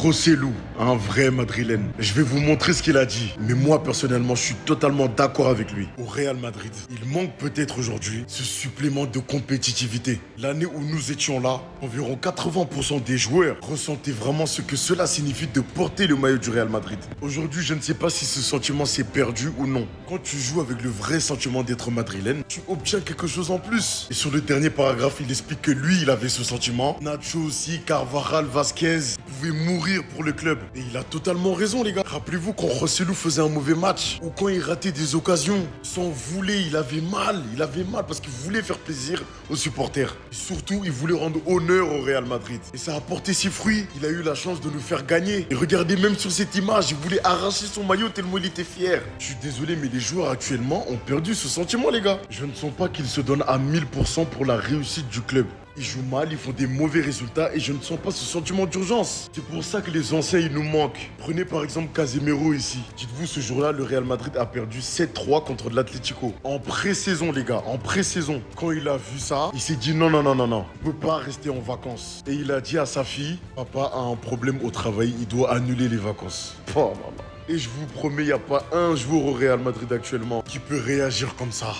José Lu, un vrai madrilène. Je vais vous montrer ce qu'il a dit. Mais moi, personnellement, je suis totalement d'accord avec lui. Au Real Madrid, il manque peut-être aujourd'hui ce supplément de compétitivité. L'année où nous étions là, environ 80% des joueurs ressentaient vraiment ce que cela signifie de porter le maillot du Real Madrid. Aujourd'hui, je ne sais pas si ce sentiment s'est perdu ou non. Quand tu joues avec le vrai sentiment d'être madrilène, tu obtiens quelque chose en plus. Et sur le dernier paragraphe, il explique que lui, il avait ce sentiment. Nacho aussi, Carvajal, Vasquez pouvaient mourir pour le club. Et il a totalement raison, les gars. Rappelez-vous quand José Lu faisait un mauvais match ou quand il ratait des occasions. S'en voulait, il avait mal. Il avait mal parce qu'il voulait faire plaisir aux supporters. Et surtout, il voulait rendre honneur au Real Madrid. Et ça a porté ses fruits. Il a eu la chance de nous faire gagner. Et regardez, même sur cette image, il voulait arracher son maillot tellement il était fier. Je suis désolé, mais les joueurs actuellement ont perdu ce sentiment, les gars. Je ne sens pas qu'ils se donnent à 1000% pour la réussite du club. Ils jouent mal, ils font des mauvais résultats et je ne sens pas ce sentiment d'urgence. C'est pour ça que les anciens, ils nous manquent. Prenez par exemple Casemiro ici. Dites-vous, ce jour-là, le Real Madrid a perdu 7-3 contre l'Atlético. En pré-saison, les gars, en pré-saison. Quand il a vu ça, il s'est dit non, non, non, non, non. Il ne peut pas rester en vacances. Et il a dit à sa fille, papa a un problème au travail, il doit annuler les vacances. Oh là là. Et je vous promets, il n'y a pas un joueur au Real Madrid actuellement qui peut réagir comme ça.